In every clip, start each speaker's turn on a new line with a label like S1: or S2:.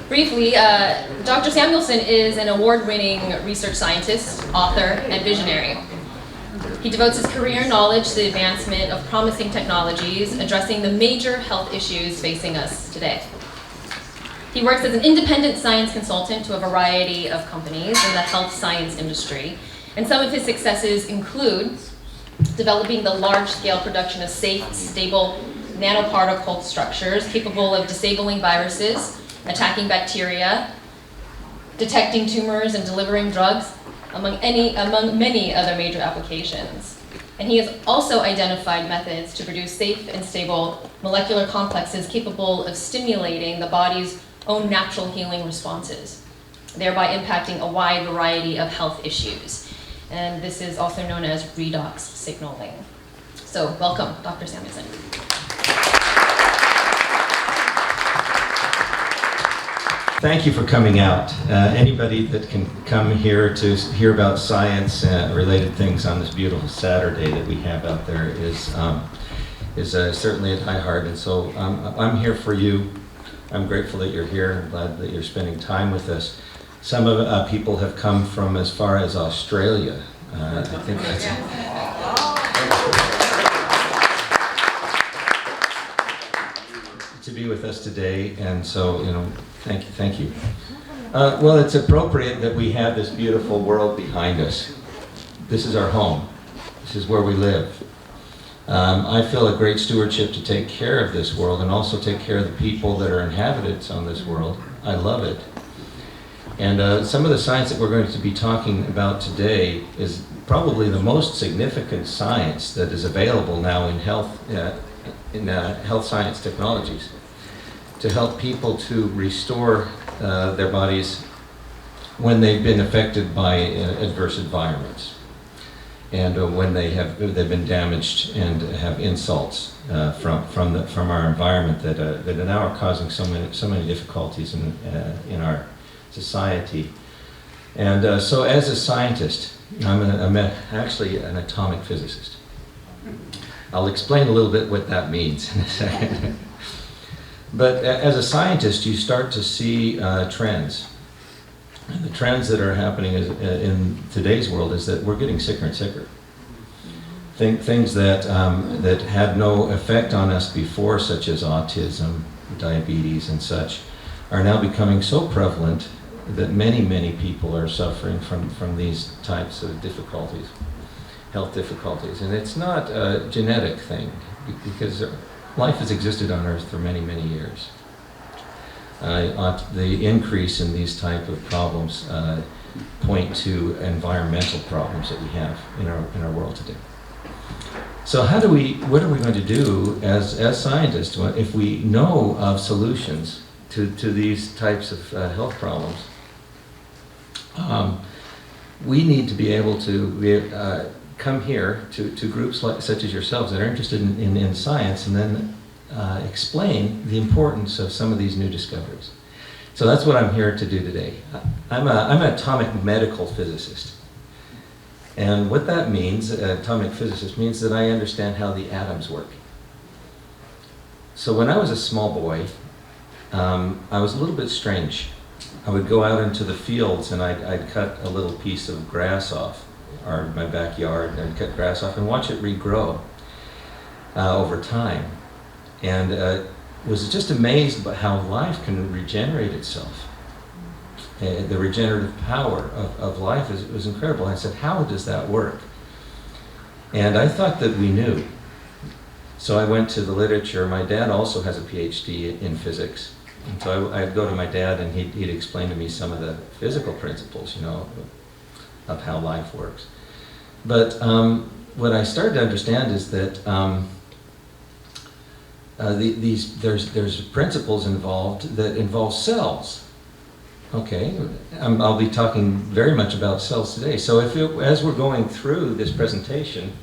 S1: Briefly, Dr. Samuelson is an award-winning research scientist, author, and visionary. He devotes his career and knowledge to the advancement of promising technologies addressing the major health issues facing us today. He works as an independent science consultant to a variety of companies in the health science industry, and some of his successes include developing the large-scale production of safe, stable nanoparticle structures capable of disabling viruses, attacking bacteria, detecting tumors, and delivering drugs, among many other major applications. And he has also identified methods to produce safe and stable molecular complexes capable of stimulating the body's own natural healing responses, thereby impacting a wide variety of health issues. And this is also known as Redox signaling. So welcome, Dr. Samuelson.
S2: Thank you for coming out. Anybody that can come here to hear about science related things on this beautiful Saturday that we have out there is certainly at high heart. And so I'm here for you. I'm grateful that you're here. I'm glad that you're spending time with us. Some of people have come from as far as Australia. I think that's to be with us today, and so thank you. Well, it's appropriate that we have this beautiful world behind us. This is our home. This is where we live. I feel a great stewardship to take care of this world and also take care of the people that are inhabitants on this world. I love it. And some of the science that we're going to be talking about today is probably the most significant science that is available now in health science technologies to help people to restore their bodies when they've been affected by adverse environments, and when they've been damaged and have insults from our environment that now are causing so many difficulties in our society. And so as a scientist, I'm actually an atomic physicist. I'll explain a little bit what that means in a second. But as a scientist, you start to see trends. And the trends that are happening in today's world is that we're getting sicker and sicker. Things that had no effect on us before, such as autism, diabetes, and such, are now becoming so prevalent that many people are suffering from these types of difficulties, health difficulties. And it's not a genetic thing, because life has existed on Earth for many years. The increase in these type of problems point to environmental problems that we have in our world today. So what are we going to do as scientists if we know of solutions to these types of health problems? We need to be able to come here to groups such as yourselves that are interested in science, and then explain the importance of some of these new discoveries. So that's what I'm here to do today. I'm an atomic medical physicist. And what that means, atomic physicist, means that I understand how the atoms work. So when I was a small boy, I was a little bit strange. I would go out into the fields and I'd cut a little piece of grass off, or my backyard, and I'd cut grass off and watch it regrow over time. And was just amazed by how life can regenerate itself. The regenerative power of life was incredible. I said, how does that work? And I thought that we knew. So I went to the literature. My dad also has a PhD in physics. And so I'd go to my dad and he'd explain to me some of the physical principles, of how life works. But what I started to understand is that there's principles involved that involve cells. Okay, I'll be talking very much about cells today. So as we're going through this presentation,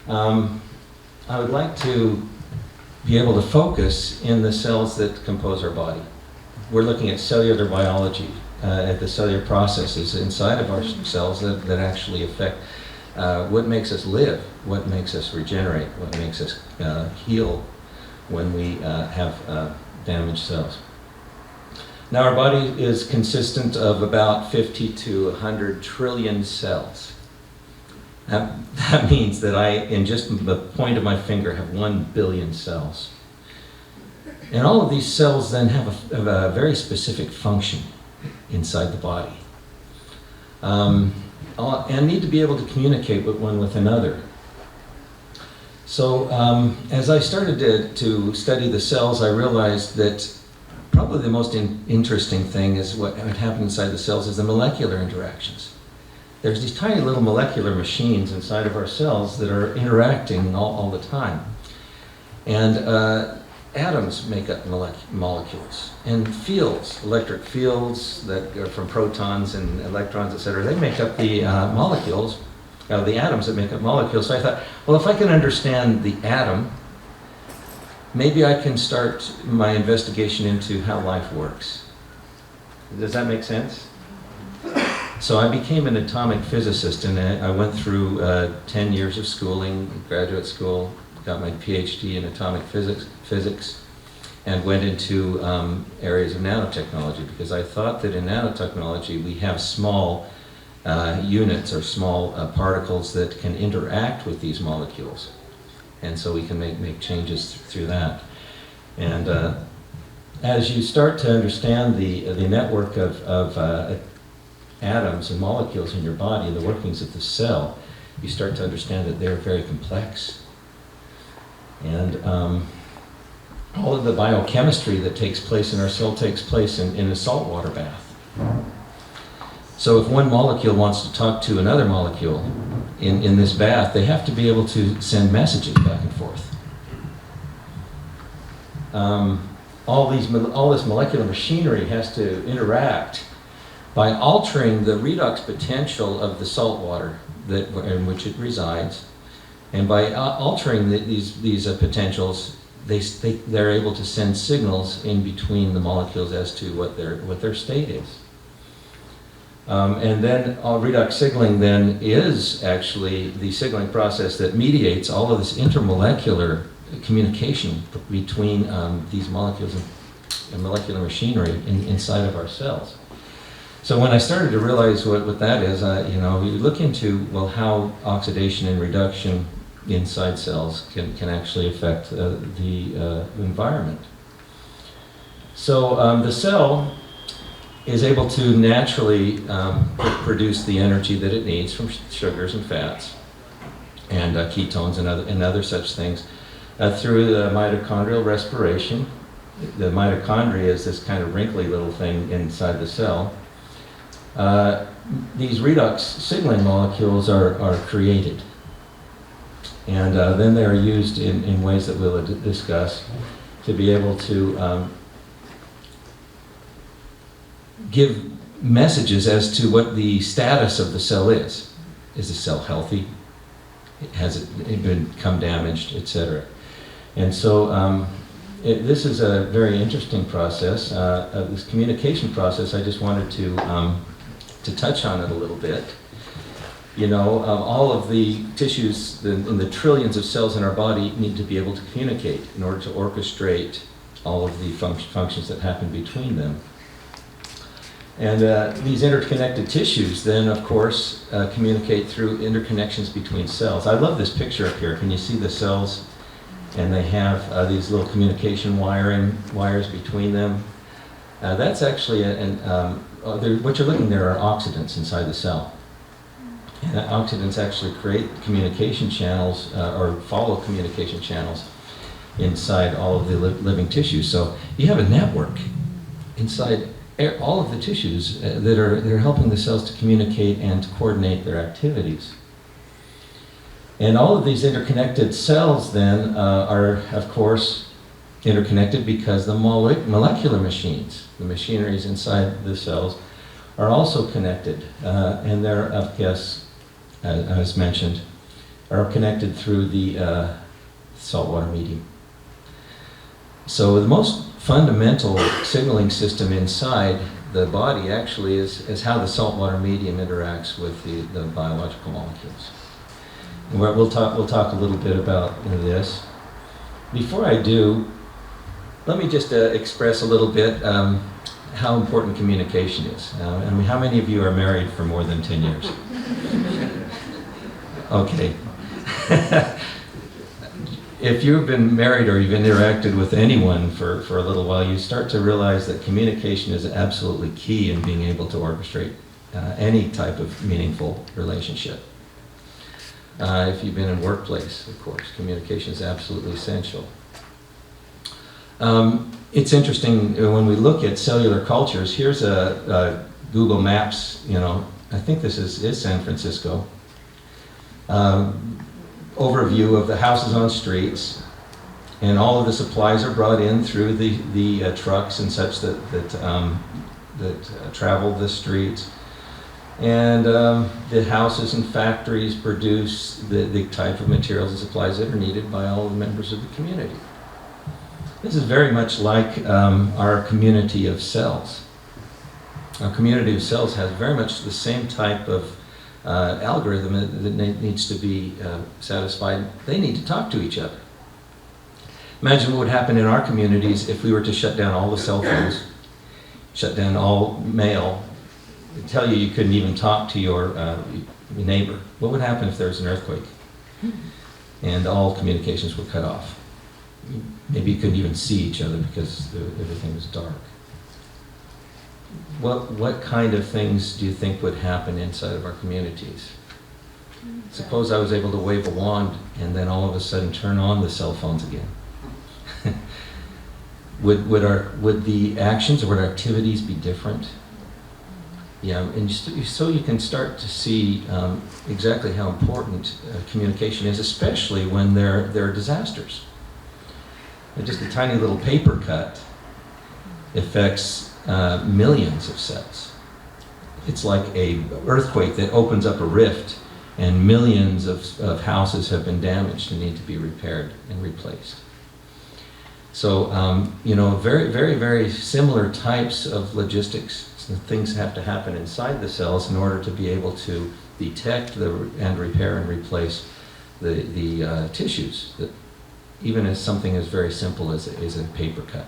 S2: I would like to be able to focus in the cells that compose our body. We're looking at cellular biology, at the cellular processes inside of our cells that actually affect what makes us live, what makes us regenerate, what makes us heal when we have damaged cells. Now our body is consistent of about 50 to 100 trillion cells. That means that I, in just the point of my finger, have 1 billion cells. And all of these cells then have a very specific function inside the body. And need to be able to communicate with one with another. So as I started to study the cells, I realized that probably the most interesting thing is what happens inside the cells is the molecular interactions. There's these tiny little molecular machines inside of our cells that are interacting all the time. And atoms make up molecules, and fields, electric fields that are from protons and electrons, etc., they make up the molecules, the atoms that make up molecules. So I thought, well, if I can understand the atom, maybe I can start my investigation into how life works. Does that make sense? So I became an atomic physicist, and I went through 10 years of schooling, graduate school, got my PhD in atomic physics, and went into areas of nanotechnology, because I thought that in nanotechnology we have small units or small particles that can interact with these molecules. And so we can make changes through that. And as you start to understand the network of atoms and molecules in your body, the workings of the cell, you start to understand that they're very complex. And all of the biochemistry that takes place in our cell takes place in a saltwater bath. So if one molecule wants to talk to another molecule in this bath, they have to be able to send messages back and forth. All this molecular machinery has to interact by altering the redox potential of the salt water in which it resides. And by altering these potentials, they're able to send signals in between the molecules as to what their state is. And then redox signaling then is actually the signaling process that mediates all of this intermolecular communication between these molecules and molecular machinery inside of our cells. So when I started to realize what that is, you look into, well, how oxidation and reduction inside cells can actually affect the environment. So the cell is able to naturally produce the energy that it needs from sugars and fats and ketones and other such things through the mitochondrial respiration. The mitochondria is this kind of wrinkly little thing inside the cell. These redox signaling molecules are created. And then they are used in ways that we'll discuss to be able to give messages as to what the status of the cell is. Is the cell healthy? Has it become damaged, etc.? And so this is a very interesting process. This communication process, I just wanted to touch on it a little bit. All of the tissues in the trillions of cells in our body need to be able to communicate in order to orchestrate all of the functions that happen between them. And these interconnected tissues then, of course, communicate through interconnections between cells. I love this picture up here. Can you see the cells? And they have these little communication wires between them. That's actually, what you're looking there are oxidants inside the cell. And oxidants actually create communication channels or follow communication channels inside all of the living tissues. So you have a network inside all of the tissues that are helping the cells to communicate and to coordinate their activities. And all of these interconnected cells then are, of course, interconnected because the molecular machines, the machineries inside the cells, are also connected. And they're, I guess, as mentioned, are connected through the saltwater medium. So the most fundamental signaling system inside the body actually is how the saltwater medium interacts with the biological molecules. And we'll talk a little bit about this. Before I do, let me just express a little bit how important communication is. I mean, how many of you are married for more than 10 years? Okay. If you've been married or you've interacted with anyone for a little while, you start to realize that communication is absolutely key in being able to orchestrate any type of meaningful relationship. If you've been in workplace, of course, communication is absolutely essential. It's interesting when we look at cellular cultures. Here's a Google Maps, I think this is San Francisco. Overview of the houses on streets, and all of the supplies are brought in through the trucks and such that travel the streets. And the houses and factories produce the type of materials and supplies that are needed by all the members of the community. This is very much like our community of cells. Our community of cells has very much the same type of algorithm that needs to be satisfied. They need to talk to each other. Imagine what would happen in our communities if we were to shut down all the cell phones, shut down all mail, tell you couldn't even talk to your neighbor. What would happen if there was an earthquake and all communications were cut off? Maybe you couldn't even see each other because everything was dark. What kind of things do you think would happen inside of our communities? Suppose I was able to wave a wand and then all of a sudden turn on the cell phones again. Would the actions or would our activities be different? Yeah, and so you can start to see exactly how important communication is, especially when there are disasters. Just a tiny little paper cut affects millions of cells. It's like an earthquake that opens up a rift, and millions of houses have been damaged and need to be repaired and replaced. So, very, very, very similar types of logistics. So things have to happen inside the cells in order to be able to detect and repair and replace the tissues, even as something as very simple as a paper cut.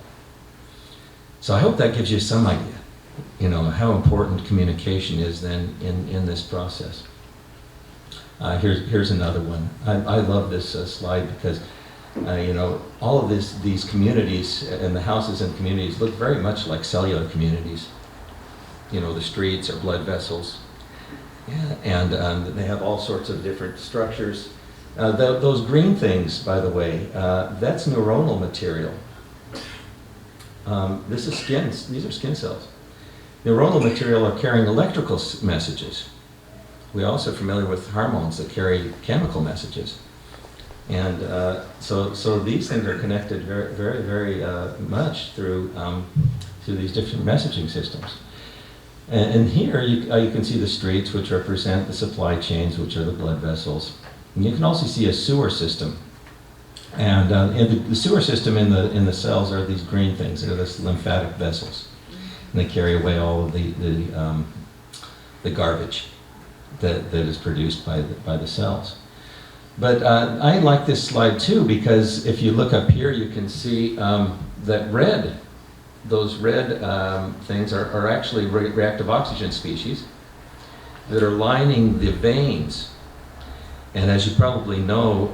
S2: So I hope that gives you some idea, how important communication is then in this process. Here's another one. I love this slide because all of these communities and the houses and communities look very much like cellular communities. The streets are blood vessels, and they have all sorts of different structures. Those green things, by the way, that's neuronal material. This is skin. These are skin cells. Neuronal material are carrying electrical messages. We're also familiar with hormones that carry chemical messages. And so these things are connected very, very, very much through these different messaging systems. And here you can see the streets, which represent the supply chains, which are the blood vessels. And you can also see a sewer system. And the sewer system in the cells are these green things. They're the lymphatic vessels. And they carry away all of the garbage that is produced by the cells. But I like this slide too, because if you look up here, you can see that those red things are actually reactive oxygen species that are lining the veins. And as you probably know,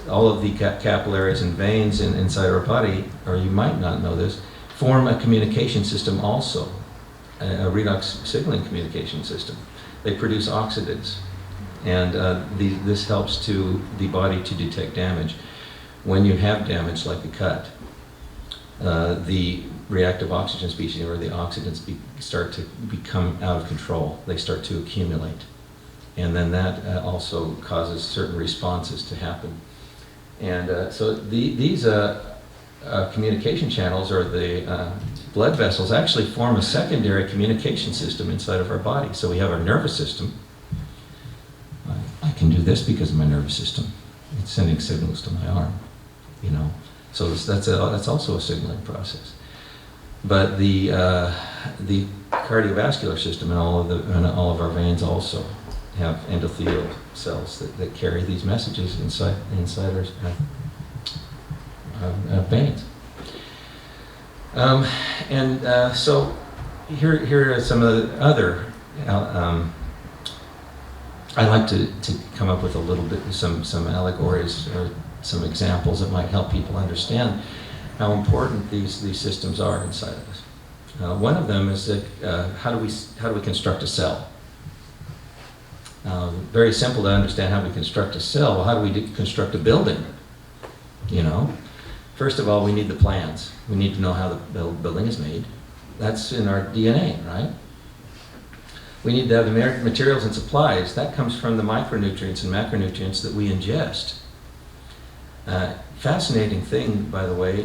S2: all of the capillaries and veins inside our body, or you might not know this, form a communication system also, a redox signaling communication system. They produce oxidants. And this helps the body to detect damage. When you have damage like a cut, the reactive oxygen species or the oxidants start to become out of control. They start to accumulate. And then that also causes certain responses to happen. And so these communication channels, or the blood vessels, actually form a secondary communication system inside of our body. So we have our nervous system. I can do this because of my nervous system. It's sending signals to my arm, So that's also a signaling process. But the cardiovascular system and all of our veins also have endothelial cells that carry these messages inside our veins. So here are some of the other. I like to come up with a little bit some allegories or some examples that might help people understand how important these systems are inside of us. One of them is that how do we construct a cell? Very simple to understand how we construct a cell. Well, how do we construct a building? You know, first of all, we need the plans. We need to know how the building is made. That's in our DNA, right? We need to have the materials and supplies. That comes from the micronutrients and macronutrients that we ingest. Fascinating thing, by the way,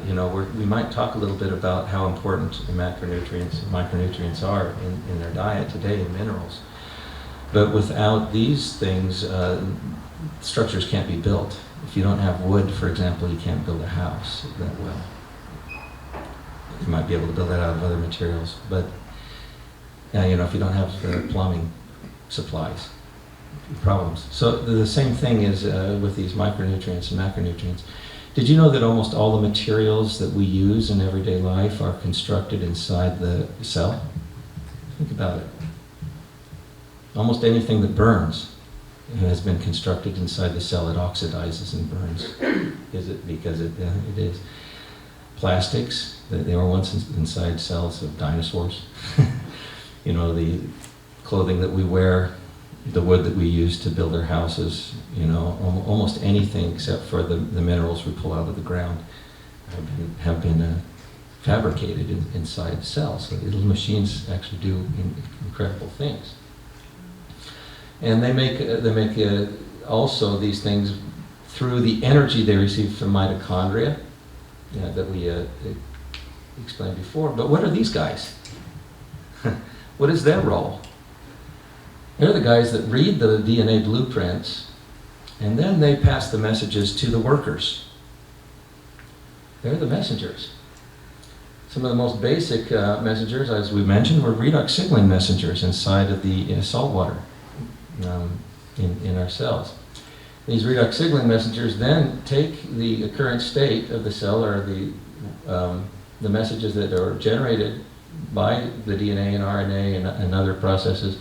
S2: you know, we might talk a little bit about how important the macronutrients and micronutrients are in their diet today, in minerals. But without these things, structures can't be built. If you don't have wood, for example, you can't build a house that well. You might be able to build that out of other materials, but you know, if you don't have the plumbing supplies, problems. So the same thing is with these micronutrients and macronutrients. Did you know that almost all the materials that we use in everyday life are constructed inside the cell? Think about it. Almost anything that burns has been constructed inside the cell. It oxidizes and burns. Is it because it is? Plastics, they were once inside cells of dinosaurs. You know, the clothing that we wear, the wood that we use to build our houses, you know, almost anything except for the minerals we pull out of the ground have been fabricated inside cells. So little machines actually do incredible things. And they make also these things through the energy they receive from mitochondria, you know, that we explained before. But what are these guys? What is their role? They're the guys that read the DNA blueprints, and then they pass the messages to the workers. They're the messengers. Some of the most basic messengers, as we mentioned, were redox signaling messengers inside of the salt water in our cells. These redox signaling messengers then take the current state of the cell, or the messages that are generated by the DNA and RNA and other processes,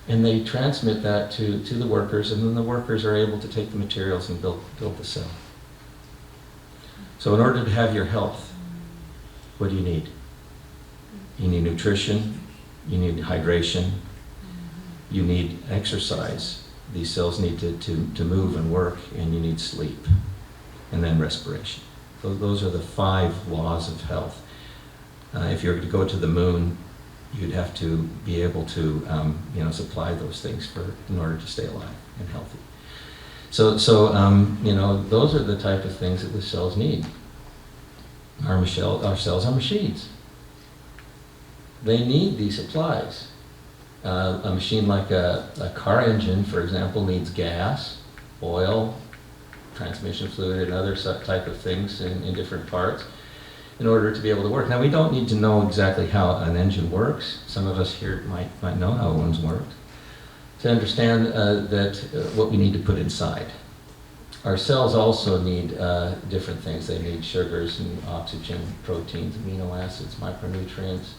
S2: and they transmit that to the workers, and then the workers are able to take the materials and build the cell. So in order to have your health, what do you need? You need nutrition, you need hydration, you need exercise. These cells need to move and work, and you need sleep, and then respiration. So those are the 5 laws of health. If you were to go to the moon, you'd have to be able to you know, supply those things in order to stay alive and healthy. So you know, those are the type of things that the cells need. Our cells are machines. They need these supplies. A machine like a car engine, for example, needs gas, oil, transmission fluid, and other type of things in different parts in order to be able to work. Now, we don't need to know exactly how an engine works. Some of us here might know how one's worked. To understand what we need to put inside. Our cells also need different things. They need sugars and oxygen, proteins, amino acids, micronutrients,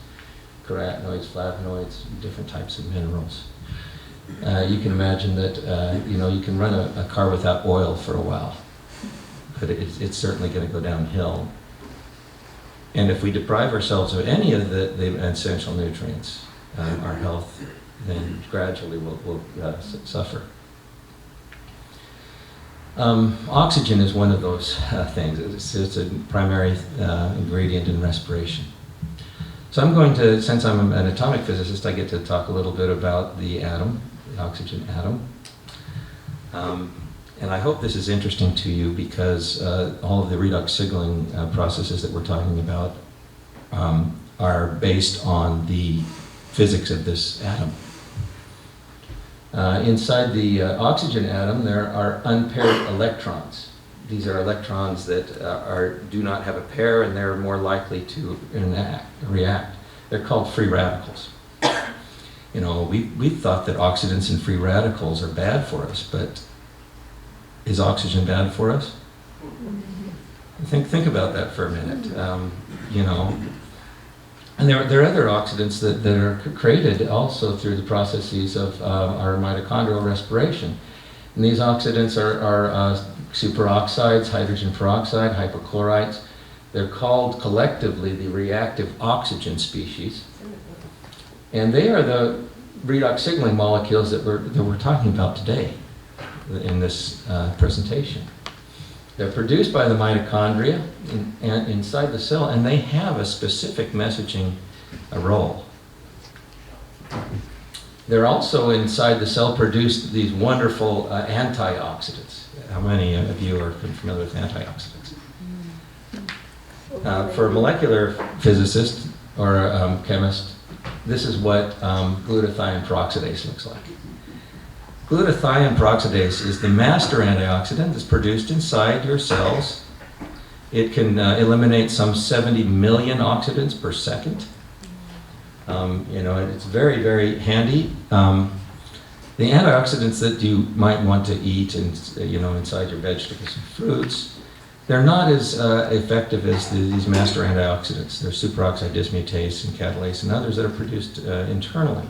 S2: carotenoids, flavonoids, different types of minerals. You can imagine that you know, you can run a car without oil for a while, but it's certainly going to go downhill. And if we deprive ourselves of any of the essential nutrients, our health then gradually will suffer. Oxygen is one of those things. It's a primary ingredient in respiration. So I'm going to, since I'm an atomic physicist, I get to talk a little bit about the atom, the oxygen atom. And I hope this is interesting to you because all of the redox signaling processes that we're talking about are based on the physics of this atom. Inside the oxygen atom, there are unpaired electrons. These are electrons that do not have a pair, and they're more likely to react. They're called free radicals. You know, we thought that oxidants and free radicals are bad for us, but is oxygen bad for us? Think about that for a minute. You know, And there are other oxidants that are created also through the processes of our mitochondrial respiration. And these oxidants are superoxides, hydrogen peroxide, hypochlorites. They're called collectively the reactive oxygen species. And they are the redox signaling molecules that we're talking about today in this presentation. They're produced by the mitochondria inside the cell, and they have a specific messaging role. They're also inside the cell produce these wonderful antioxidants. How many of you are familiar with antioxidants? For a molecular physicist or a chemist, this is what glutathione peroxidase looks like. Glutathione peroxidase is the master antioxidant that's produced inside your cells. It can eliminate some 70 million oxidants per second. It's very, very handy. The antioxidants that you might want to eat inside your vegetables and fruits, they're not as effective as these master antioxidants. They're superoxide dismutase and catalase and others that are produced internally.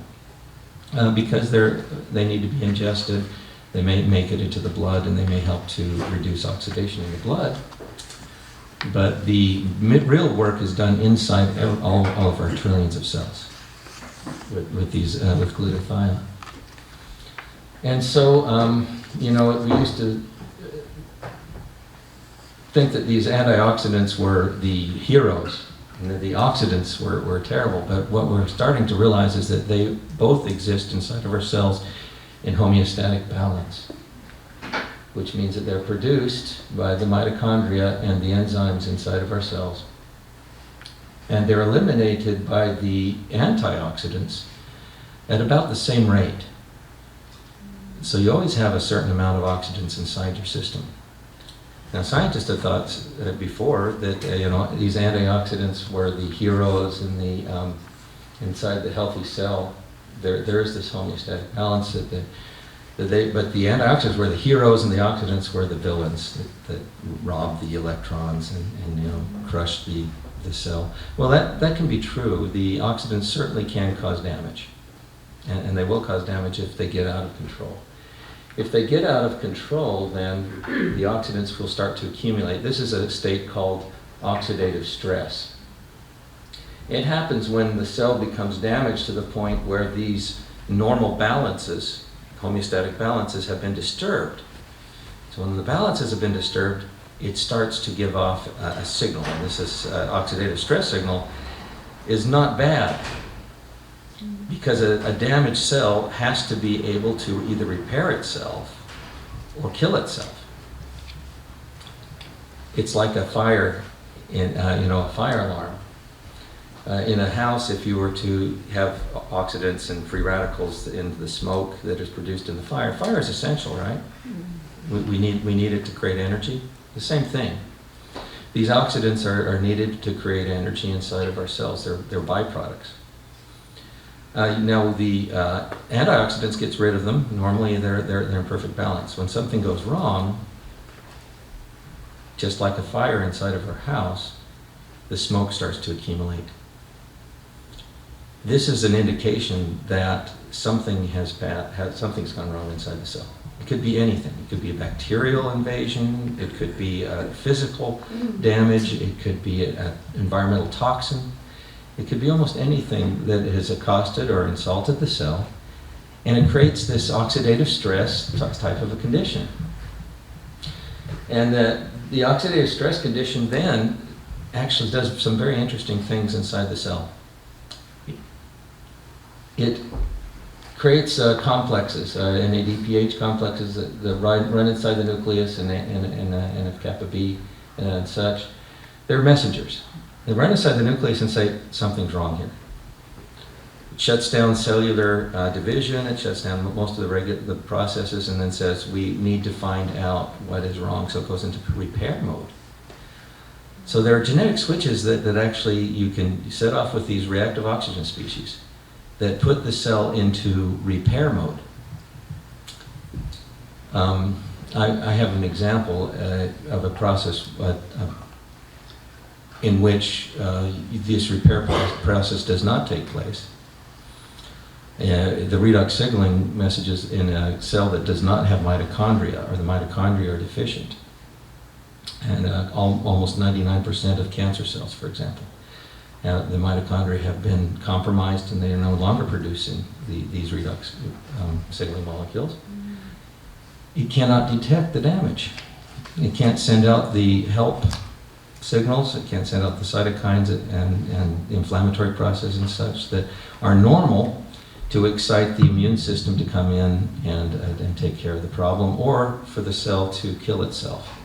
S2: Because they need to be ingested, they may make it into the blood, and they may help to reduce oxidation in the blood. But the real work is done inside all of our trillions of cells with glutathione. And so, we used to think that these antioxidants were the heroes, and that the oxidants were terrible, but what we're starting to realize is that they both exist inside of our cells in homeostatic balance, which means that they're produced by the mitochondria and the enzymes inside of our cells. And they're eliminated by the antioxidants at about the same rate. So you always have a certain amount of oxidants inside your system. Now, scientists have thought before that these antioxidants were the heroes in the inside the healthy cell. There is this homeostatic balance but the antioxidants were the heroes and the oxidants were the villains that robbed the electrons and crushed the cell. Well, that can be true. The oxidants certainly can cause damage, and they will cause damage if they get out of control. If they get out of control, then the oxidants will start to accumulate. This is a state called oxidative stress. It happens when the cell becomes damaged to the point where these normal balances, homeostatic balances, have been disturbed. So when the balances have been disturbed, it starts to give off a signal. And this is oxidative stress signal is not bad, because a damaged cell has to be able to either repair itself or kill itself. It's like a fire, a fire alarm. In a house, if you were to have oxidants and free radicals in the smoke that is produced in the fire, fire is essential, right? We need it to create energy. The same thing. These oxidants are needed to create energy inside of our cells. They're byproducts. Now the antioxidants gets rid of them. Normally they're in perfect balance. When something goes wrong, just like a fire inside of our house, the smoke starts to accumulate. This is an indication that something's gone wrong inside the cell. It could be anything. It could be a bacterial invasion. It could be physical damage. It could be an environmental toxin. It could be almost anything that has accosted or insulted the cell, and it creates this oxidative stress type of a condition. And the oxidative stress condition then actually does some very interesting things inside the cell. It creates complexes, NADPH complexes that run inside the nucleus and NF-kappa B and such. They're messengers. They run inside the nucleus and say, something's wrong here. It shuts down cellular division, it shuts down most of the processes, and then says, we need to find out what is wrong, so it goes into repair mode. So there are genetic switches that actually you can set off with these reactive oxygen species that put the cell into repair mode. I have an example of a process in which this repair process does not take place. The redox signaling messages in a cell that does not have mitochondria, or the mitochondria are deficient. And almost 99% of cancer cells, for example, the mitochondria have been compromised and they are no longer producing these redox signaling molecules. It cannot detect the damage. It can't send out the help signals, it can't send out the cytokines and the inflammatory processes and such that are normal to excite the immune system to come in and take care of the problem, or for the cell to kill itself.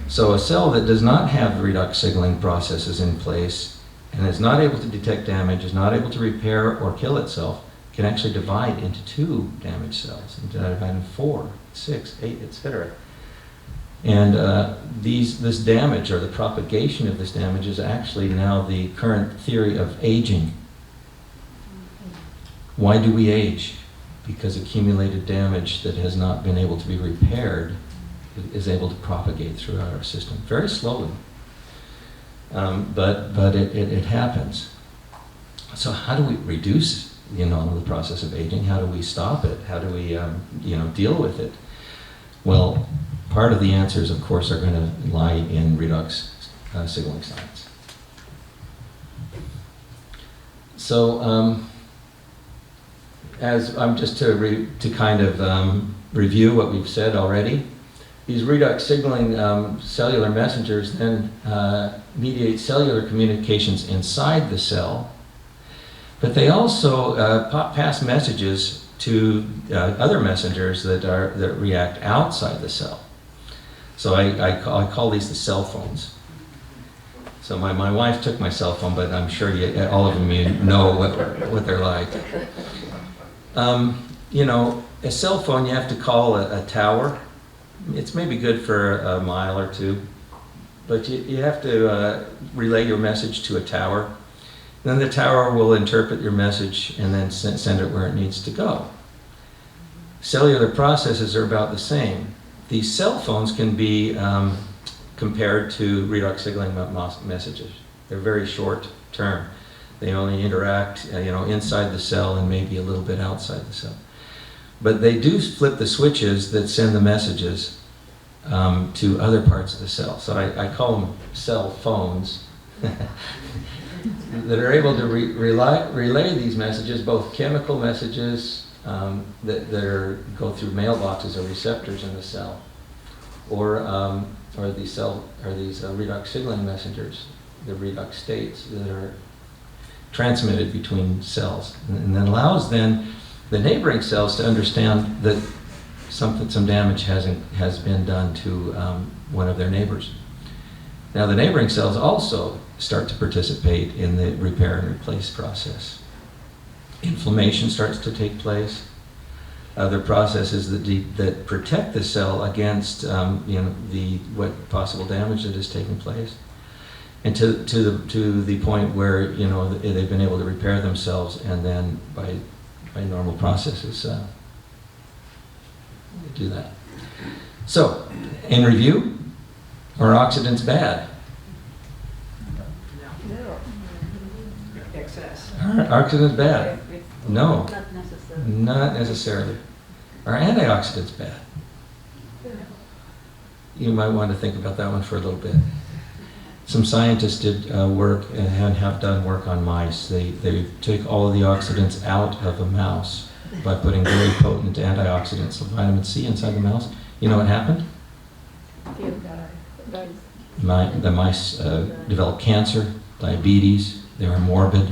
S2: So a cell that does not have redox signaling processes in place and is not able to detect damage, is not able to repair or kill itself, can actually divide into 2 damaged cells, and divide into 4, 6, 8, etc. And this damage, or the propagation of this damage, is actually now the current theory of aging. Why do we age? Because accumulated damage that has not been able to be repaired is able to propagate throughout our system, very slowly. But it happens. So how do we reduce the process of aging? How do we stop it? How do we deal with it? Well, part of the answers, of course, are going to lie in redox signaling science. So, as I'm just to kind of review what we've said already, these redox signaling cellular messengers then mediate cellular communications inside the cell, but they also pass messages to other messengers that react outside the cell. So I call these the cell phones. So my wife took my cell phone, but I'm sure all of you know what they're like. A cell phone, you have to call a tower. It's maybe good for a mile or 2, but you have to relay your message to a tower. Then the tower will interpret your message and then send it where it needs to go. Cellular processes are about the same. These cell phones can be compared to redox signaling messages. They're very short term. They only interact inside the cell and maybe a little bit outside the cell. But they do flip the switches that send the messages to other parts of the cell. So I call them cell phones that are able to relay these messages, both chemical messages that go through mailboxes or receptors in the cell, or these redox signaling messengers, the redox states that are transmitted between cells, and that allows then the neighboring cells to understand that some damage has been done to one of their neighbors. Now the neighboring cells also start to participate in the repair and replace process. Inflammation starts to take place. Other processes that protect the cell against what possible damage that has taken place, and to the point where they've been able to repair themselves, and then by normal processes do that. So, in review, are oxidants bad?
S3: No. Excess.
S2: Are oxidants bad? No,
S4: Not necessarily.
S2: not necessarily. Are antioxidants bad? You might want to think about that one for a little bit. Some scientists did work and have done work on mice. They took all of the oxidants out of a mouse by putting very potent antioxidants, like vitamin C, inside the mouse. You know what happened? The mice developed cancer, diabetes, they were morbid,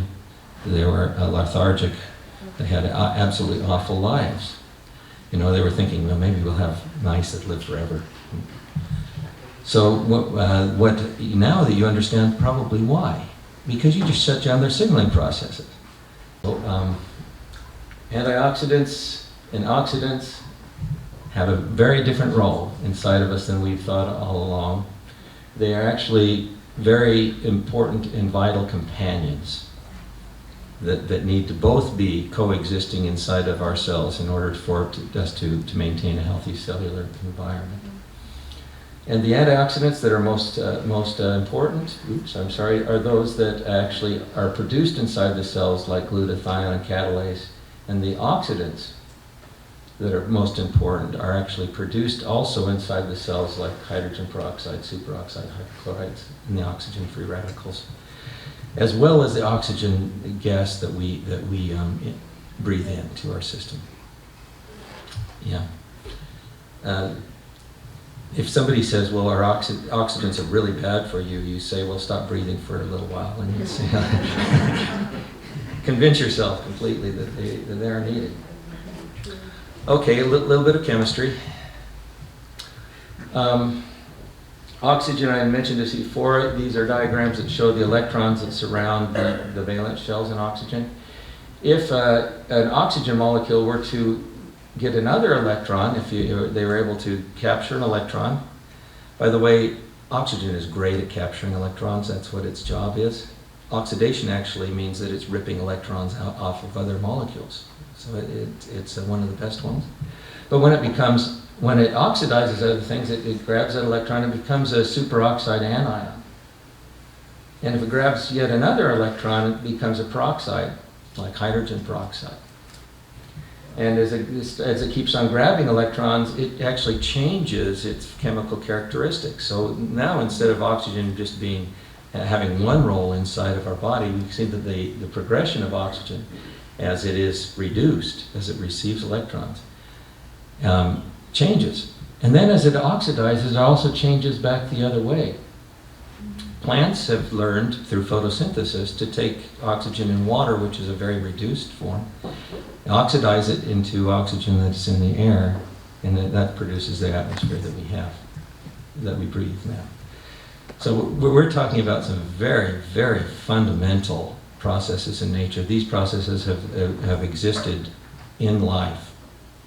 S2: they were lethargic, they had absolutely awful lives. They were thinking, well, maybe we'll have mice that live forever. So now that you understand probably why, because you just shut down their signaling processes. So, antioxidants and oxidants have a very different role inside of us than we've thought all along. They are actually very important and vital companions that need to both be coexisting inside of our cells in order for us to maintain a healthy cellular environment. And the antioxidants that are most important, are those that actually are produced inside the cells, like glutathione and catalase. And the oxidants that are most important are actually produced also inside the cells, like hydrogen peroxide, superoxide, hydrochlorides, and the oxygen-free radicals, as well as the oxygen gas that we breathe into our system. Yeah. If somebody says, well, our oxidants are really bad for you, you say, well, stop breathing for a little while, and you say, convince yourself completely that they are needed. Okay, a little bit of chemistry. Oxygen, I mentioned this before. These are diagrams that show the electrons that surround the valence shells in oxygen. If an oxygen molecule were to get another electron, if they were able to capture an electron. By the way, oxygen is great at capturing electrons. That's what its job is. Oxidation actually means that it's ripping electrons out off of other molecules. So it's one of the best ones. But when it oxidizes other things, it grabs that electron and becomes a superoxide anion. And if it grabs yet another electron, it becomes a peroxide, like hydrogen peroxide. And as it keeps on grabbing electrons, it actually changes its chemical characteristics. So now, instead of oxygen just having one role inside of our body, we see that the progression of oxygen, as it is reduced, as it receives electrons, changes. And then as it oxidizes, it also changes back the other way. Plants have learned through photosynthesis to take oxygen in water, which is a very reduced form, oxidize it into oxygen that's in the air, and that produces the atmosphere that we have, that we breathe now. So we're talking about some very, very fundamental processes in nature. These processes have existed in life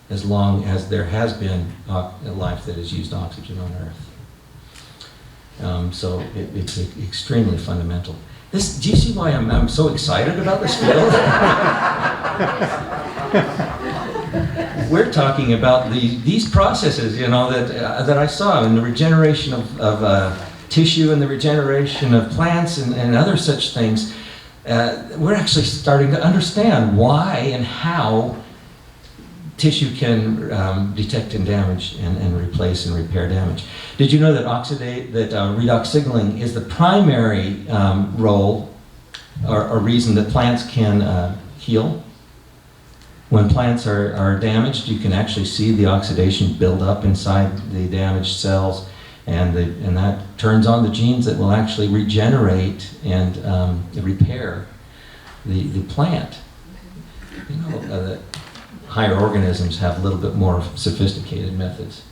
S2: as long as there has been a life that has used oxygen on Earth. So it's extremely fundamental. Do you see why I'm so excited about this field? We're talking about these processes, that I saw in the regeneration of tissue and the regeneration of plants and other such things. We're actually starting to understand why and how tissue can detect and damage and replace and repair damage. Did you know that redox signaling is the primary role or reason that plants can heal? When plants are damaged, you can actually see the oxidation build up inside the damaged cells, and that turns on the genes that will actually regenerate and repair the plant. Higher organisms have a little bit more sophisticated methods.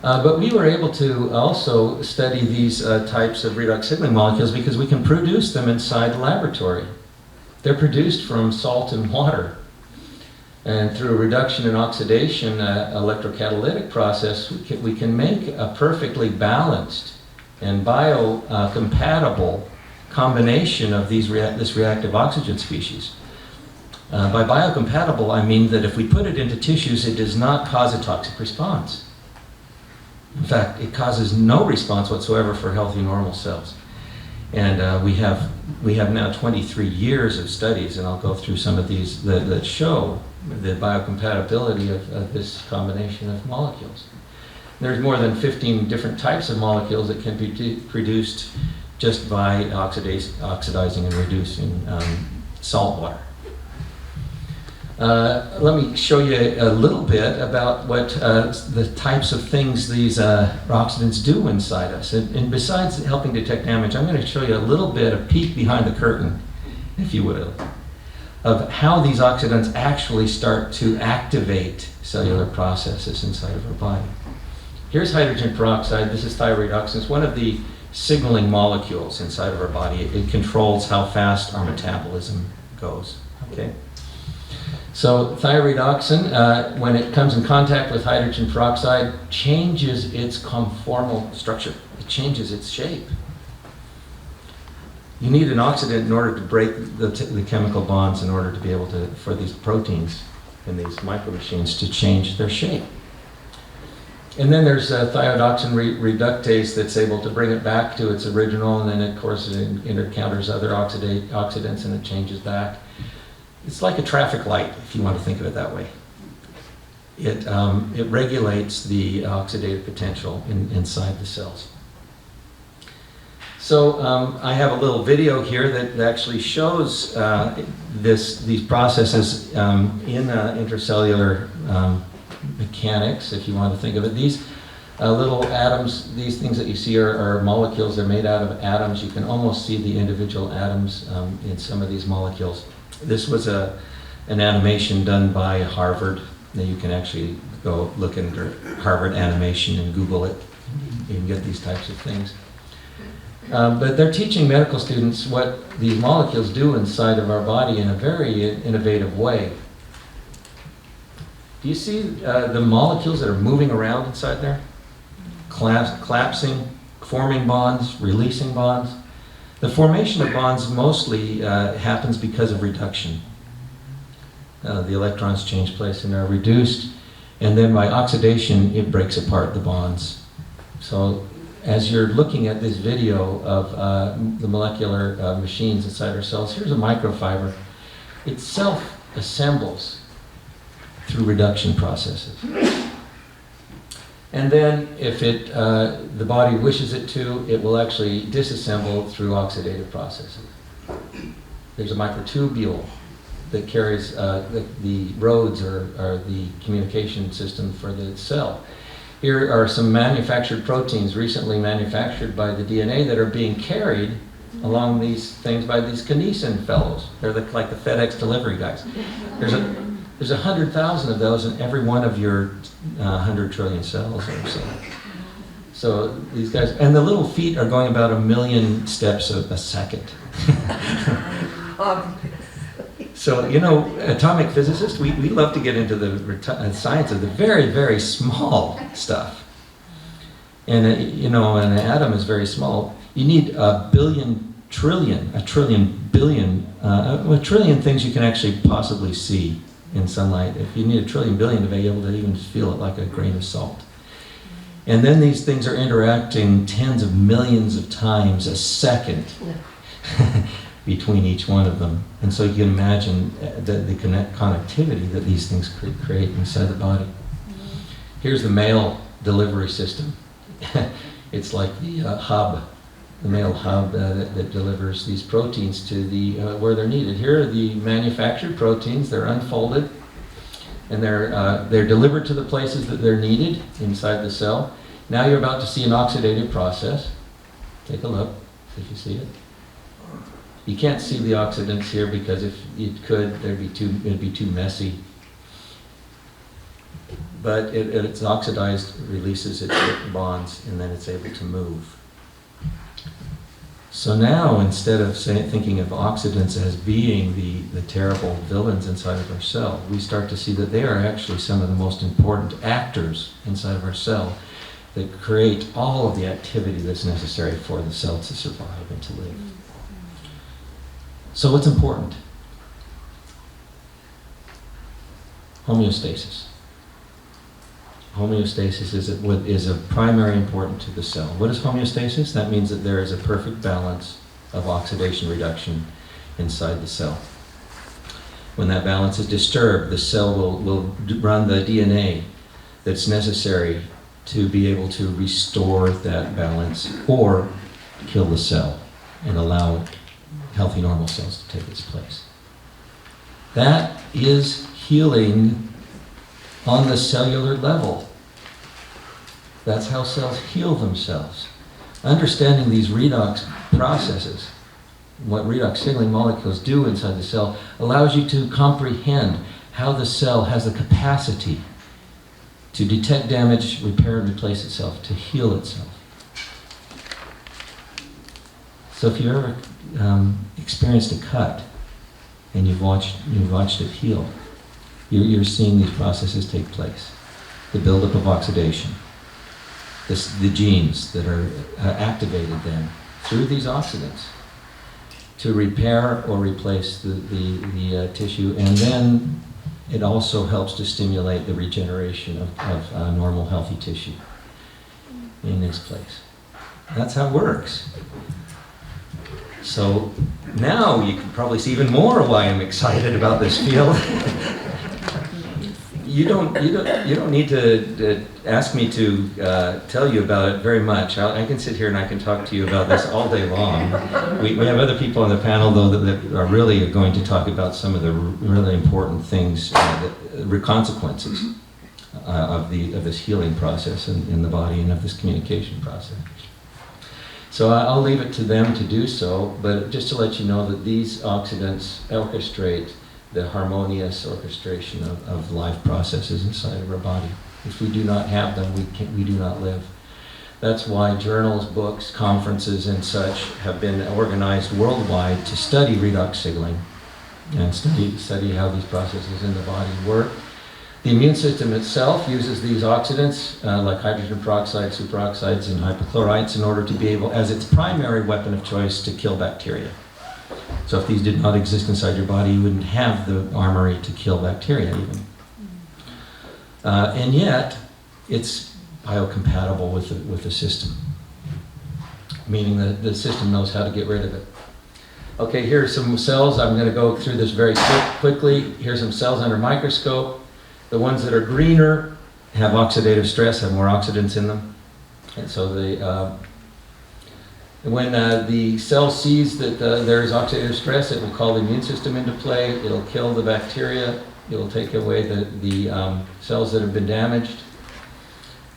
S2: But we were able to also study these types of redox signaling molecules because we can produce them inside the laboratory. They're produced from salt and water. And through reduction and oxidation, electrocatalytic process, we can make a perfectly balanced and biocompatible combination of this reactive oxygen species. By biocompatible, I mean that if we put it into tissues, it does not cause a toxic response. In fact, it causes no response whatsoever for healthy, normal cells. And we have now 23 years of studies, and I'll go through some of these that show the biocompatibility of this combination of molecules. There's more than 15 different types of molecules that can be produced just by oxidizing and reducing salt water. Let me show you a little bit about what the types of things these oxidants do inside us. And besides helping detect damage, I'm going to show you a little bit, a peek behind the curtain, if you will, of how these oxidants actually start to activate cellular processes inside of our body. Here's hydrogen peroxide. This is thyroidoxin. It's one of the signaling molecules inside of our body. It controls how fast our metabolism goes. Okay. So thyroidoxin, when it comes in contact with hydrogen peroxide, changes its conformal structure. It changes its shape. You need an oxidant in order to break the chemical bonds in order to be able for these proteins in these micro machines to change their shape. And then there's thiodoxin reductase that's able to bring it back to its original, and then of course it encounters other oxidants and it changes back. It's like a traffic light, if you want to think of it that way. It regulates the oxidative potential inside the cells. So I have a little video here that actually shows these processes in intracellular mechanics, if you want to think of it. These little atoms, these things that you see are molecules. They're made out of atoms. You can almost see the individual atoms in some of these molecules. This was an animation done by Harvard. Now you can actually go look into Harvard animation and Google it. You can get these types of things. But they're teaching medical students what these molecules do inside of our body in a very innovative way. Do you see the molecules that are moving around inside there? Collapsing, forming bonds, releasing bonds. The formation of bonds mostly happens because of reduction. The electrons change place and are reduced, and then by oxidation it breaks apart the bonds. So as you're looking at this video of the molecular machines inside our cells, here's a microfiber. It self-assembles through reduction processes. And then if the body wishes it to, it will actually disassemble through oxidative processes. There's a microtubule that carries the roads or the communication system for the cell. Here are some manufactured proteins recently manufactured by the DNA that are being carried along these things by these kinesin fellows. They're like the FedEx delivery guys. There's 100,000 of those in every one of your 100 trillion cells or so. So these guys, and the little feet are going about 1 million steps a second. So, you know, atomic physicists, we love to get into the science of the very, very small stuff. And, you know, an atom is very small. You need a trillion things you can actually possibly see in sunlight. If you need 1 trillion billion to be able to even feel it like a grain of salt. And then these things are interacting tens of millions of times a second between each one of them. And so you can imagine the connectivity that these things could create inside the body. Here's the mail delivery system. It's like the mail hub that delivers these proteins to where they're needed. Here are the manufactured proteins. They're unfolded, and they're delivered to the places that they're needed inside the cell. Now you're about to see an oxidative process. Take a look, see if you see it. You can't see the oxidants here because if you could, it'd be too messy. But it's oxidized, releases its bonds, and then it's able to move. So now, instead of thinking of oxidants as being the terrible villains inside of our cell, we start to see that they are actually some of the most important actors inside of our cell that create all of the activity that's necessary for the cell to survive and to live. So what's important? Homeostasis. Homeostasis is of primary importance to the cell. What is homeostasis? That means that there is a perfect balance of oxidation reduction inside the cell. When that balance is disturbed, the cell will run the DNA that's necessary to be able to restore that balance or kill the cell and allow healthy normal cells to take its place. That is healing on the cellular level. That's how cells heal themselves. Understanding these redox processes, what redox signaling molecules do inside the cell, allows you to comprehend how the cell has the capacity to detect damage, repair and replace itself, to heal itself. So if you ever experienced a cut and you've watched it heal, you're seeing these processes take place. The buildup of oxidation, the genes that are activated then through these oxidants to repair or replace the tissue, and then it also helps to stimulate the regeneration of normal healthy tissue in its place. That's how it works. So now you can probably see even more why I'm excited about this field. You don't need to ask me to tell you about it very much. I can sit here and I can talk to you about this all day long. We have other people on the panel, though, that are really going to talk about some of the really important things, consequences of this healing process in the body and of this communication process. So I'll leave it to them to do so, but just to let you know that these oxidants orchestrate the harmonious orchestration of life processes inside of our body. If we do not have them, we do not live. That's why journals, books, conferences, and such have been organized worldwide to study redox signaling and study how these processes in the body work. The immune system itself uses these oxidants, like hydrogen peroxide, superoxides, and hypochlorites, in order to be able, as its primary weapon of choice, to kill bacteria. So if these did not exist inside your body, you wouldn't have the armory to kill bacteria even. And yet, it's biocompatible with the system, meaning that the system knows how to get rid of it. Okay, here are some cells. I'm going to go through this very quickly. Here's some cells under microscope. The ones that are greener have oxidative stress, have more oxidants in them. And so when the cell sees that there is oxidative stress, it will call the immune system into play. It'll kill the bacteria. It will take away the cells that have been damaged,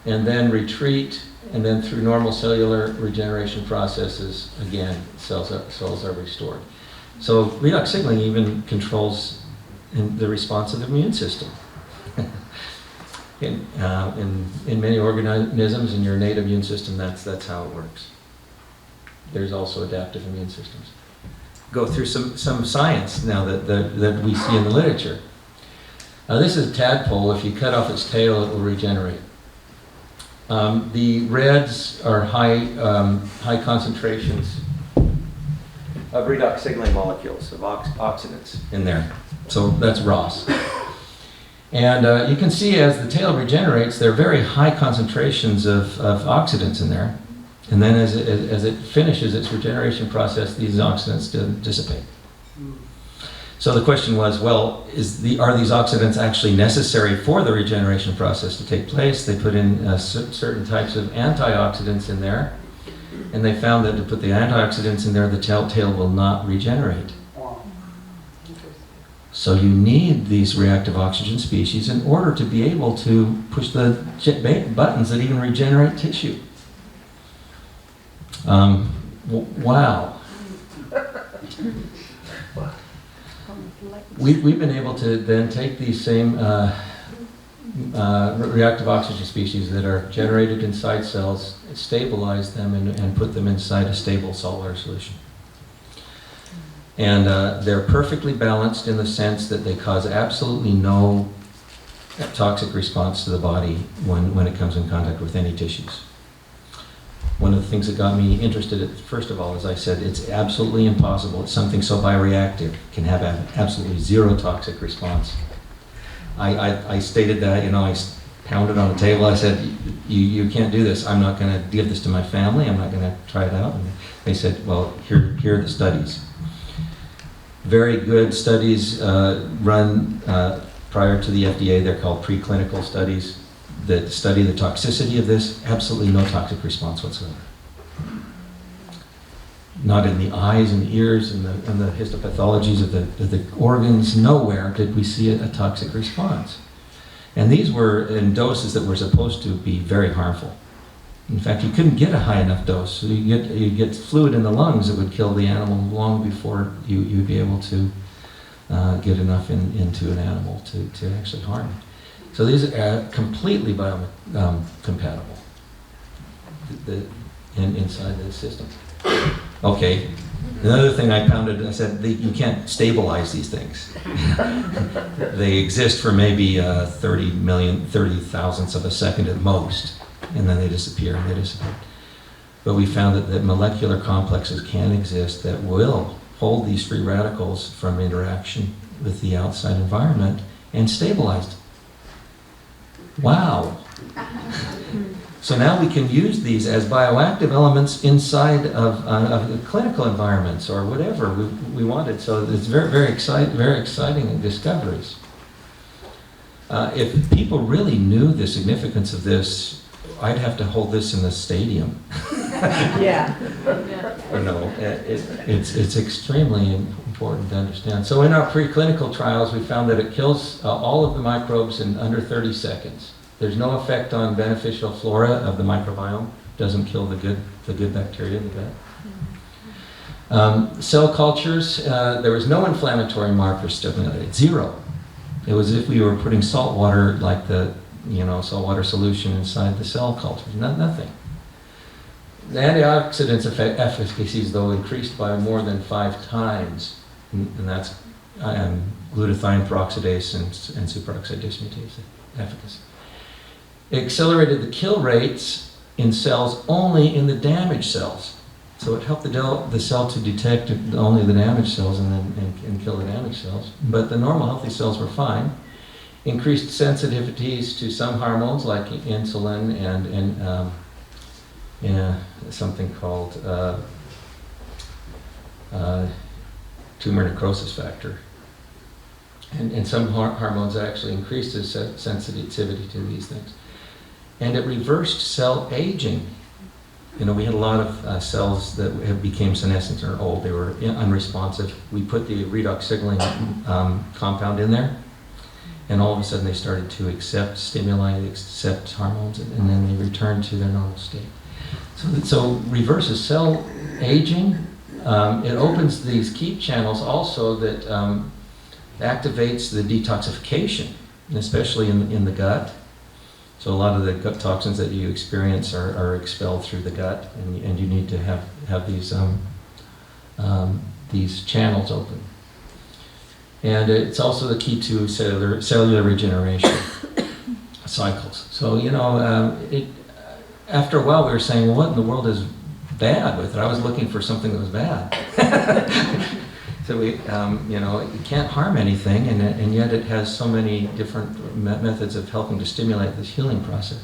S2: and then retreat. And then through normal cellular regeneration processes, again, cells are restored. So redox signaling even controls the response of the immune system. In many organisms, in your innate immune system, that's how it works. There's also adaptive immune systems. Go through some science now that we see in the literature. Now this is a tadpole. If you cut off its tail, it will regenerate. The reds are high concentrations of redox signaling molecules, of oxidants in there. So that's ROS. And you can see as the tail regenerates, there are very high concentrations of oxidants in there. And then as it finishes its regeneration process, these oxidants dissipate. So the question was, well, are these oxidants actually necessary for the regeneration process to take place? They put in certain types of antioxidants in there, and they found that to put the antioxidants in there, the tail will not regenerate. So you need these reactive oxygen species in order to be able to push the buttons that even regenerate tissue. Wow. We've been able to then take these same reactive oxygen species that are generated inside cells, stabilize them, and put them inside a stable saltwater solution. And they're perfectly balanced in the sense that they cause absolutely no toxic response to the body when it comes in contact with any tissues. One of the things that got me interested, first of all, as I said, it's absolutely impossible. It's something so bioreactive can have absolutely zero toxic response. I stated that, I pounded on the table. I said, you can't do this. I'm not going to give this to my family. I'm not going to try it out. And they said, well, here are the studies. Very good studies run prior to the FDA. They're called preclinical studies that study the toxicity of this. Absolutely no toxic response whatsoever. Not in the eyes and the ears and the histopathologies of the organs. Nowhere did we see a toxic response. And these were in doses that were supposed to be very harmful. In fact, you couldn't get a high enough dose. So you get fluid in the lungs that would kill the animal long before you'd be able to get enough into an animal to actually harm it. So these are completely biocompatible inside the system. Okay, another thing I pounded, I said you can't stabilize these things. They exist for maybe 30 thousandths of a second at most, and then they disappear and they dissipate. But we found that molecular complexes can exist that will hold these free radicals from interaction with the outside environment and stabilized. Wow. So now we can use these as bioactive elements inside of clinical environments or whatever we wanted. So it's very exciting discoveries. If people really knew the significance of this, I'd have to hold this in the stadium.
S3: Yeah.
S2: Or no, it's extremely important to understand. So in our preclinical trials, we found that it kills all of the microbes in under 30 seconds. There's no effect on beneficial flora of the microbiome. Doesn't kill the good bacteria in the gut. Cell cultures, there was no inflammatory markers stimulated, zero. It was as if we were putting salt water, like the saltwater solution inside the cell cultures. Nothing. The antioxidants efficacies, though, increased by more than 5 times, and that's glutathione peroxidase and superoxide dismutase efficacy. It accelerated the kill rates in cells only in the damaged cells. So it helped the cell to detect only the damaged cells and kill the damaged cells. But the normal healthy cells were fine. Increased sensitivities to some hormones like insulin and something called tumor necrosis factor. And some hormones actually increased the sensitivity to these things. And it reversed cell aging. We had a lot of cells that became senescent or old. They were unresponsive. We put the redox signaling compound in there, and all of a sudden they started to accept stimuli, accept hormones, and then they returned to their normal state. So reverses cell aging. It opens these keep channels also that activates the detoxification, especially in the gut. So a lot of the gut toxins that you experience are expelled through the gut, and you need to have these channels open. And it's also the key to cellular regeneration cycles. So after a while we were saying, well, what in the world is bad with it? I was looking for something that was bad. So we, it can't harm anything, and yet it has so many different methods of helping to stimulate this healing process.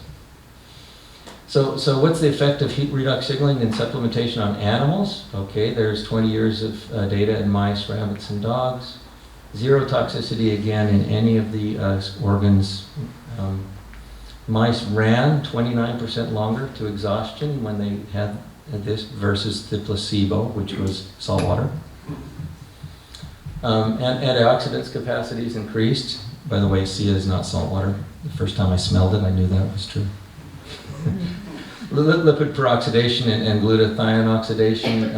S2: So what's the effect of heat redox signaling and supplementation on animals? Okay, there's 20 years of data in mice, rabbits, and dogs. Zero toxicity again in any of the organs. Mice ran 29% longer to exhaustion when they had this versus the placebo, which was salt water. And antioxidants capacities increased. By the way, ASEA is not salt water. The first time I smelled it, I knew that was true. Lipid peroxidation and glutathione oxidation.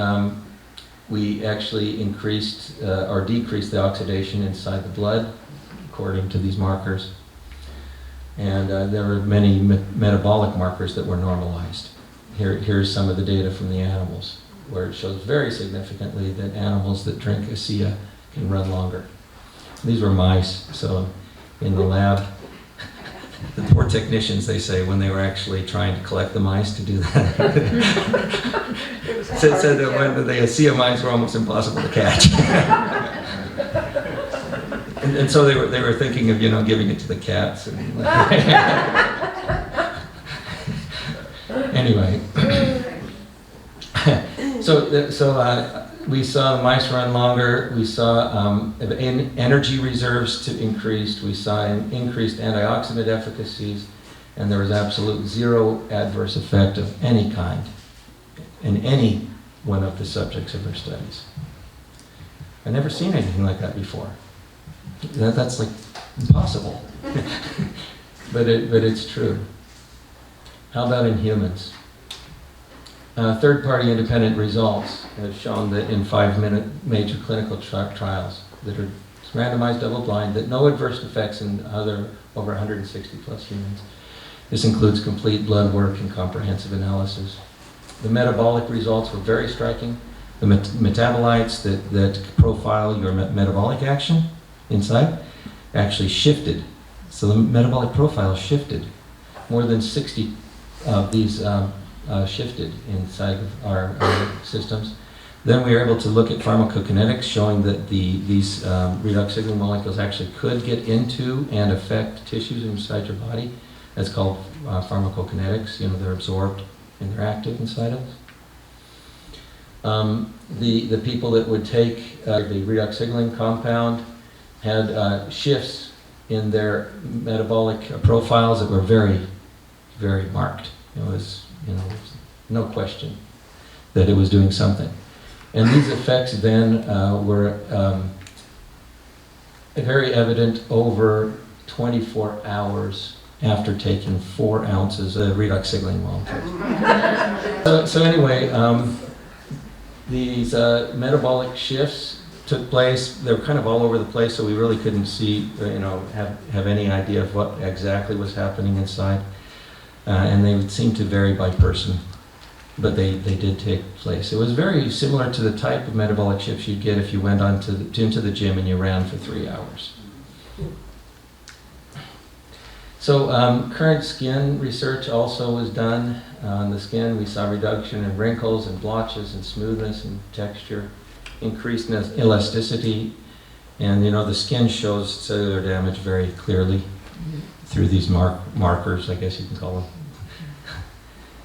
S2: We actually increased or decreased the oxidation inside the blood, according to these markers. And there were many metabolic markers that were normalized. Here's some of the data from the animals, where it shows very significantly that animals that drink ASEA can run longer. These were mice, so in the lab, the poor technicians, they say, when they were actually trying to collect the mice to do that, said that when the ASEA mice were almost impossible to catch. and so they were thinking of giving it to the cats. Anyway, so we saw the mice run longer. We saw energy reserves to increased. We saw increased antioxidant efficacies, and there was absolute zero adverse effect of any kind in any one of the subjects of our studies. I've never seen anything like that before. That's like impossible, but it's true. How about in humans? Third-party independent results have shown that in 5 major clinical trials that are randomized, double-blind, that no adverse effects in over 160 plus humans. This includes complete blood work and comprehensive analysis. The metabolic results were very striking. The metabolites that profile your metabolic action inside actually shifted. So the metabolic profile shifted. More than 60 of these shifted inside of our systems. Then we were able to look at pharmacokinetics, showing that these redox signaling molecules actually could get into and affect tissues inside your body. That's called pharmacokinetics. They're absorbed and they're active inside us. The people that would take the redox signaling compound had shifts in their metabolic profiles that were very, very marked. It was, no question that it was doing something. And these effects then were very evident over 24 hours after taking 4 ounces of redox signaling molecule. So anyway, these metabolic shifts took place. They were kind of all over the place, so we really couldn't see, have any idea of what exactly was happening inside. And they would seem to vary by person, but they did take place. It was very similar to the type of metabolic shifts you'd get if you went into the gym and you ran for 3 hours. So current skin research also was done on the skin. We saw reduction in wrinkles and blotches and smoothness and texture, increased elasticity, and the skin shows cellular damage very clearly through these markers, I guess you can call them.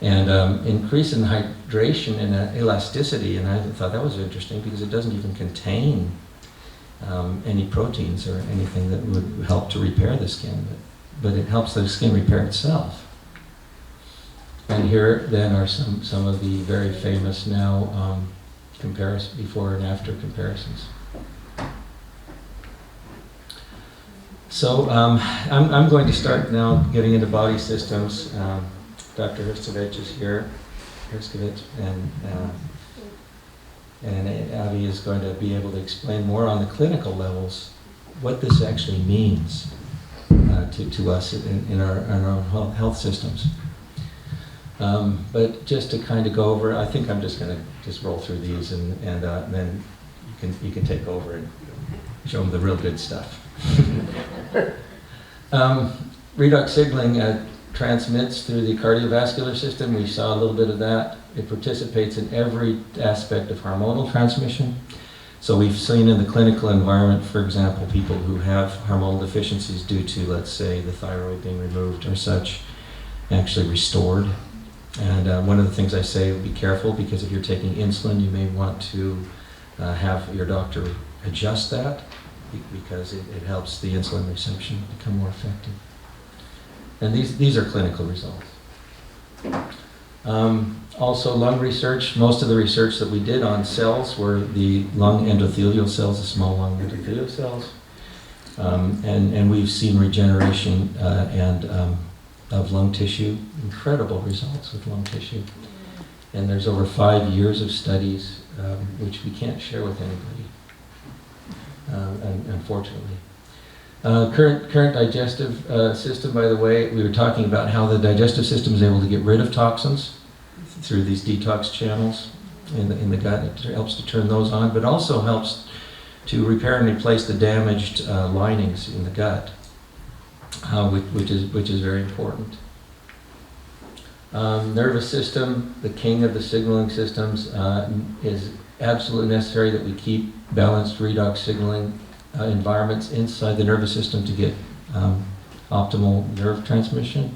S2: And increase in hydration and elasticity, and I thought that was interesting because it doesn't even contain any proteins or anything that would help to repair the skin, but it helps the skin repair itself. And here then are some of the very famous now before and after comparisons. So I'm going to start now getting into body systems. Dr. Hrstovic is here, and Avi is going to be able to explain more on the clinical levels what this actually means to us in our own health systems. But just to kind of go over, I think I'm just going to roll through these, and then you can take over and show them the real good stuff. Redox signaling transmits through the cardiovascular system. We saw a little bit of that. It participates in every aspect of hormonal transmission. So we've seen in the clinical environment, for example, people who have hormonal deficiencies due to, let's say, the thyroid being removed or such, actually restored. And one of the things I say, be careful, because if you're taking insulin, you may want to have your doctor adjust that, because it helps the insulin reception become more effective. And these are clinical results. Also, lung research. Most of the research that we did on cells were the lung endothelial cells, the small lung endothelial cells. And we've seen regeneration of lung tissue, incredible results with lung tissue. And there's over 5 years of studies, which we can't share with anybody, unfortunately. Current digestive system, by the way, we were talking about how the digestive system is able to get rid of toxins through these detox channels in the gut. It helps to turn those on, but also helps to repair and replace the damaged linings in the gut, which is very important. Nervous system, the king of the signaling systems, is absolutely necessary that we keep balanced redox signaling environments inside the nervous system to get optimal nerve transmission.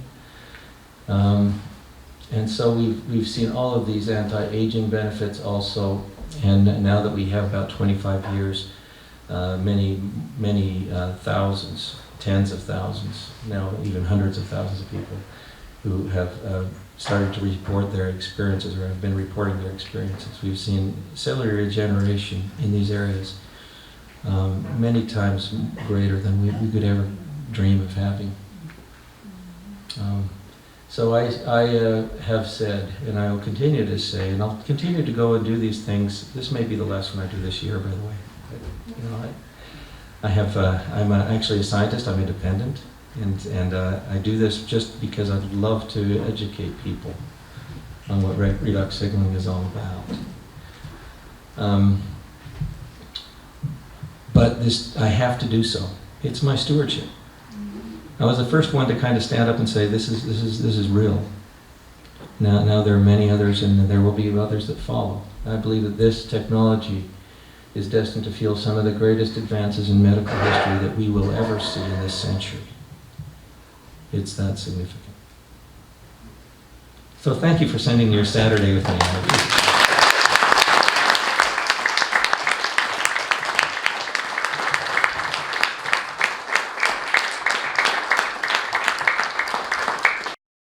S2: And so we've seen all of these anti-aging benefits also, and now that we have about 25 years, many thousands, tens of thousands, now even hundreds of thousands of people who have started to report their experiences or have been reporting their experiences. We've seen cellular regeneration in these areas many times greater than we could ever dream of having. So I have said, and I will continue to say, and I'll continue to go and do these things. This may be the last one I do this year, by the way. But, I'm actually a scientist. I'm independent, and I do this just because I'd love to educate people on what redox signaling is all about. But I have to do so. It's my stewardship. I was the first one to kind of stand up and say, this is real. Now there are many others, and there will be others that follow. I believe that this technology is destined to fuel some of the greatest advances in medical history that we will ever see in this century. It's that significant. So thank you for spending your Saturday with me.